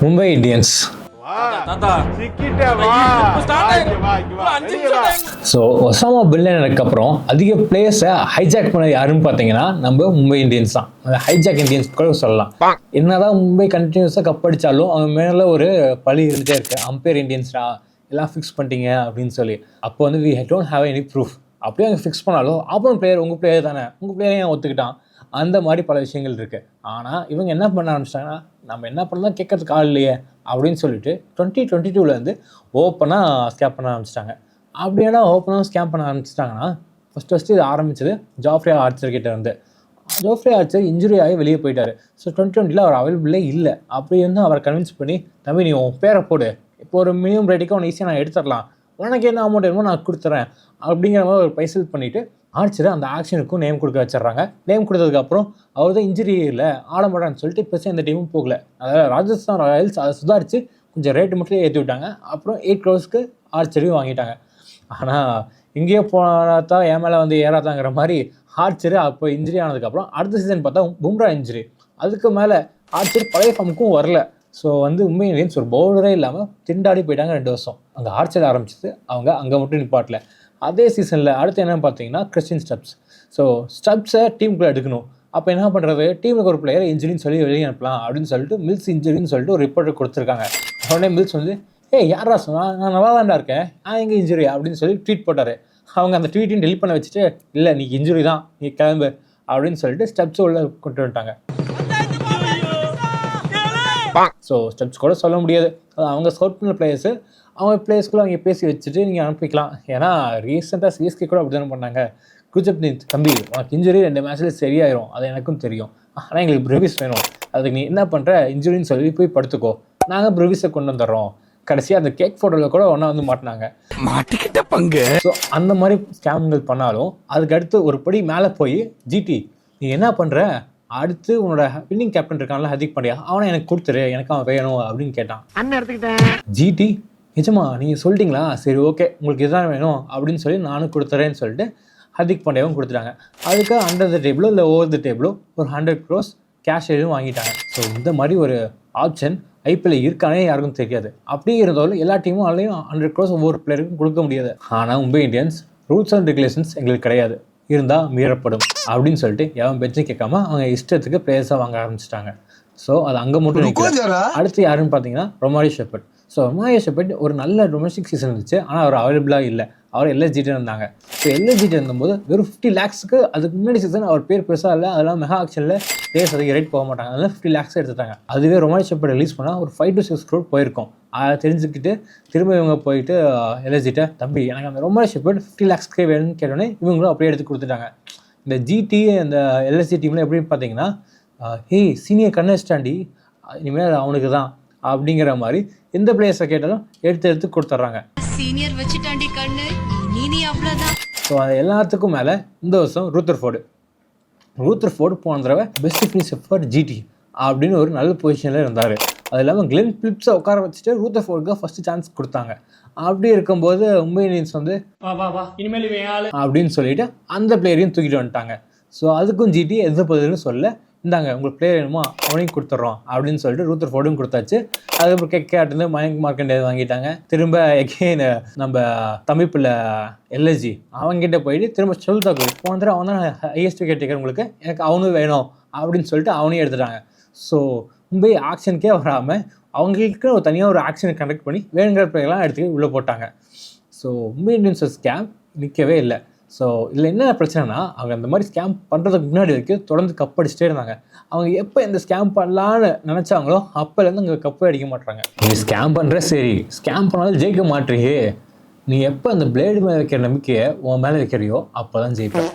Mumbai Indians. So Osama bin லேடனுக்கு அப்புறம் அதிக பிளேயர்ஸை ஹைஜாக் பண்ண யாருன்னு பார்த்தீங்கன்னா நம்ம மும்பை இந்தியன்ஸ் தான். அந்த ஹைஜாக் இந்தியன்ஸ் கூட சொல்லலாம். என்னதான் மும்பை கண்டினியூஸாக கப் அடித்தாலும் அவங்க மேலே ஒரு பழி இருந்துகிட்டே இருக்கு. அம்பையர் இந்தியன்ஸ்டா எல்லாம் ஃபிக்ஸ் பண்ணிட்டீங்க அப்படின்னு சொல்லி. அப்போ வந்து we don't have any proof. அப்படியே அவங்க ஃபிக்ஸ் பண்ணாலும் அப்புறம் பிளேயர் உங்கள் பிளேயர் தானே, உங்கள் பிளேயரையும் ஒத்துக்கிட்டான். அந்த மாதிரி பல விஷயங்கள் இருக்குது. ஆனால் இவங்க என்ன பண்ண ஆரம்பிச்சிட்டாங்கன்னா, நம்ம என்ன பண்ணலாம் கேட்கறதுக்கு ஆள் இல்லையே அப்படின்னு சொல்லிட்டு 2022 ஓப்பனாக ஸ்கேம் பண்ண ஆரம்பிச்சிட்டாங்க. அப்படின்னா ஓப்பனாக ஸ்கேம் பண்ண ஆரம்பிச்சிட்டாங்கன்னா ஃபஸ்ட்டு இது ஆரம்பித்தது ஜாஃப்ரே ஆர்ச்சர் கிட்ட இருந்து. ஜாஃப்ரே ஆர்ச்சர் இன்ஜுரி ஆகி வெளியே போயிட்டார். ஸோ 2020 அவர் அவைலபிளே இல்லை. அப்படி வந்து அவரை கன்வின்ஸ் பண்ணி, தம்பி நீ உன் பேரை போடு, இப்போ ஒரு மினிமம் ரேட்டுக்கு அவனை ஈஸியாக நான் எடுத்துடலாம், உனக்கு என்ன அமௌண்ட் வேணுமோ நான் கொடுத்துறேன் அப்படிங்கிற மாதிரி ஒரு பைசல் பண்ணிவிட்டு ஆர்ச்சரை அந்த ஆக்ஷனுக்கும் நேம் கொடுக்க வச்சிடுறாங்க. நேம் கொடுத்ததுக்கப்புறம் அவர் தான் இன்ஜுரி இல்லை ஆட மாட்டான்னு சொல்லிட்டு இப்போ எந்த டீமும் போகல. அதாவது ராஜஸ்தான் ராயல்ஸ் அதை சுதாரித்து கொஞ்சம் ரேட்டு மட்டும் ஏற்றி விட்டாங்க. அப்புறம் 8 crores ஆர்ச்சரையும் வாங்கிட்டாங்க. ஆனால் இங்கேயே போனால் என் மேலே வந்து ஏறாதாங்கிற மாதிரி ஆர்ச்சர் அப்போ இன்ஜுரி ஆனதுக்கப்புறம் அடுத்த சீசன் பார்த்தா பும்ரா இன்ஜுரி. அதுக்கு மேலே ஆர்ச்சர் பழைய ஃபார்முக்கும் வரல. ஸோ வந்து மும்பை இந்தியன்ஸ் ஒரு பவுலரே இல்லாமல் திண்டாடி போயிட்டாங்க 2 வருஷம். அங்கே ஆர்ச்சர் ஆரம்பிச்சது அவங்க அங்கே மட்டும் நிப்பாட்டல. அதே சீசனில் அடுத்து என்னென்னு பார்த்தீங்கன்னா கிறிஸ்டியன் ஸ்டப்ஸ். ஸோ ஸ்டப்ஸை டீமுக்குள்ளே எடுக்கணும். அப்போ என்ன பண்ணுறது, டீமுக்கு ஒரு பிளேயர் இன்ஜுரின்னு சொல்லி வெளியே அனுப்பலாம் அப்படின்னு சொல்லிட்டு மில்ஸ் இன்ஜுரின்னு சொல்லிட்டு ஒரு ரிப்போர்ட் கொடுத்துருக்காங்க. உடனே மில்ஸ் வந்து யாரா சொன்னா, நான் நல்லா தான்டா இருக்கேன், எங்கே இன்ஜுரி அப்படின்னு சொல்லி ட்வீட் போட்டார். அவங்க அந்த ட்வீட்டையும் டெலிட் பண்ண வச்சுட்டு, இல்லை நீ இன்ஜுரி தான், நீ கிளம்பு அப்படின்னு சொல்லிட்டு ஸ்டப்ஸ் உள்ள கொண்டு வந்துட்டாங்க. ஸோ ஸ்டெப்ஸ் கூட சொல்ல முடியாது, அவங்க ஸ்கவுட் பண்ண பிளேயர்ஸு. அவங்க பிளேயர்ஸ்குள்ளே அவங்க பேசி வச்சுட்டு நீங்கள் அனுப்பிக்கலாம். ஏன்னா ரீசெண்டாக சிஎஸ்கே கூட அப்படி தானே பண்ணாங்க. குஜப்னீத் தம்பி உனக்கு இன்ஜுரி 2 மேட்ச்சில் சரியாயிரும், அது எனக்கும் தெரியும், ஆனால் எங்களுக்கு ப்ரிவிஸ் வேணும், அதுக்கு நீ என்ன பண்ணுற இன்ஜுரின்னு சொல்லி போய் படுத்துக்கோ, நாங்கள் ப்ரிவிஸை கொண்டு வந்துடுறோம். கடைசியாக அந்த கேக் ஃபோட்டோவில் கூட ஒன்றா வந்து மாட்டினாங்க, மாட்டிக்கிட்ட பங்கு. ஸோ அந்த மாதிரி ஸ்கேம்கள் பண்ணாலும் அதுக்கு அடுத்து ஒரு படி மேலே போய் ஜிடி நீ என்ன பண்ணுற, அடுத்து உன்னோட வின்னிங் கேப்டன் இருக்கான்ல ஹர்திக் பாண்டியா, அவனை எனக்கு கொடுத்துரு, எனக்கு அவன் வேணும் அப்படின்னு கேட்டான். ஜிடி நிஜமா நீங்கள் சொல்லிட்டீங்களா, சரி ஓகே உங்களுக்கு இதுதான் வேணும் அப்படின்னு சொல்லி நானும் கொடுத்துறேன்னு சொல்லிட்டு ஹர்திக் பாண்டியாவும் கொடுத்துட்டாங்க. அதுக்கு அண்டர் த டேபிளோ இல்லை ஓவர் த டேபிளோ ஒரு 100 crores கேஷ் எதுவும் வாங்கிட்டாங்க. ஸோ இந்த மாதிரி ஒரு ஆப்ஷன் ஐபிஎல் இருக்கானே யாருக்கும் தெரியாது. அப்படி இருந்தாலும் எல்லா டீமும் அதுலேயும் 100 crores ஒவ்வொரு பிளேயருக்கும் கொடுக்க முடியாது. ஆனால் Mumbai Indians rules and regulations எங்களுக்கு கிடையாது, இருந்தால் மீறப்படும் அப்படின்னு சொல்லிட்டு எவன் பெஞ்சு கேட்காம அவங்க இஷ்டத்துக்கு பிளேயர்ஸாக வாங்க ஆரம்பிச்சிட்டாங்க. ஸோ அது அங்கே மட்டும். அடுத்து யாருன்னு பார்த்தீங்கன்னா ரொமாரி ஷெப்பர்ட். ஸோ ரொமாரி ஷெப்பர்ட் ஒரு நல்ல டொமஸ்டிக் சீசன் இருந்துச்சு, ஆனால் அவர் அவைலபிளாக இல்லை. அவர் எல்எஸ்ஜிட்டு இருந்தாங்க. ஸோ எல்எஸ்ஜிட்டு இருந்தபோது வெறும் 50 lakhsக்கு அதுக்கு முன்னாடி சீசன் அவர் பேர் பெருசாக இல்லை, அதெல்லாம் மெகா ஆக்ஷனில் பிளேயர்ஸ் அதுக்கு ரேட் போக மாட்டாங்க, அதெல்லாம் 50 lakhs எடுத்துட்டாங்க. அதுவே ரொமாரி ஷெப்பர்ட் ரிலீஸ் பண்ணால் ஒரு 5 to 6 crore போயிருக்கும். அதை தெரிஞ்சுக்கிட்டு திரும்ப இவங்க போயிட்டு எல்எஸ்ஜிட்ட தம்பி எனக்கு அந்த ரொமாரி ஷெப்பர்ட் 50 lakhsக்கே வேணும்னு கேட்டோன்னே இவங்களும் அப்படியே எடுத்து கொடுத்துட்டாங்க. இந்த ஜிடி அந்த எல்எஸ்ஜி டீமில் எப்படின்னு பார்த்தீங்கன்னா, சீனியர் கன்னஸ்டாண்டி இனிமேல் அவனுக்கு தான் அப்படிங்கிற மாதிரி எந்த பிளேயர்ஸை கேட்டாலும் எடுத்து கொடுத்துட்றாங்க. சீனியர் வச்சுட்டாண்டி கண்ணு நீ அவ்வளோதான். ஸோ அது எல்லாத்துக்கும் மேலே இந்த வருஷம் ரூத்தர்ஃபோர்டு போன தடவை பெஸ்ட் ஃபினிஷர் ஃபார் ஜிடி அப்படின்னு ஒரு நல்ல பொசிஷனில் இருந்தார். அது இல்லாமல் கிளென் பிலிப்ஸை உட்கார வச்சுட்டு ரூத்தர்ஃபோர்டுக்கு ஃபஸ்ட்டு சான்ஸ் கொடுத்தாங்க. அப்படி இருக்கும்போது மும்பை இந்தியன்ஸ் வந்து இனிமேல் அப்படின்னு சொல்லிட்டு அந்த பிளேயரையும் தூக்கிட்டு வந்துட்டாங்க. ஸோ அதுக்கும் ஜிடி எது பதில்னு சொல்ல, இந்தாங்க உங்களுக்கு பிளேயர் வேணுமோ அவனையும் கொடுத்துட்றோம் அப்படின்னு சொல்லிட்டு ரூத்தர்ஃபோர்டும் கொடுத்தாச்சு. அதுக்கப்புறம் கேட்டு மயங்க் மார்க்கண்டே வாங்கிட்டாங்க. திரும்ப எகெயின் நம்ம தமிழ்ல எல்எஸ்ஜி அவங்ககிட்ட போயிட்டு திரும்ப ஷர்துல் போன தடவை அவன் தான் ஹையஸ்ட் விக்கெட் டேக்கர், உங்களுக்கு எனக்கு அவனும் வேணும் அப்படின்னு சொல்லிட்டு அவனையும் எடுத்துட்டாங்க. ஸோ மும்பை ஆக்ஷனுக்கே வராமல் அவங்களுக்கு ஒரு தனியாக ஒரு ஆக்ஷனை கண்டக்ட் பண்ணி வேணுங்கிற பிளேயர்லாம் எடுத்துக்கிட்டு உள்ளே போட்டாங்க. ஸோ மும்பை இந்தியன்ஸ் ஸ்கேம் நிற்கவே இல்லை. ஸோ இதில் என்ன பிரச்சனைனா, அவங்க அந்த மாதிரி ஸ்கேம் பண்ணுறதுக்கு முன்னாடி வரைக்கும் தொடர்ந்து கப் அடிச்சுட்டே இருந்தாங்க. அவங்க எப்போ இந்த ஸ்கேம் பண்ணலான்னு நினச்சாங்களோ அப்போலேருந்து அங்கே கப்பே அடிக்க மாட்டாங்க. நீ ஸ்கேம் பண்ணுற சரி, ஸ்கேம் பண்ணாலும் ஜெயிக்க மாட்டேறியே, நீ எப்போ அந்த பிளேடு மேலே வைக்கிற நம்பிக்கையை உன் மேலே வைக்கிறியோ அப்போ தான் ஜெயிப்பேன்.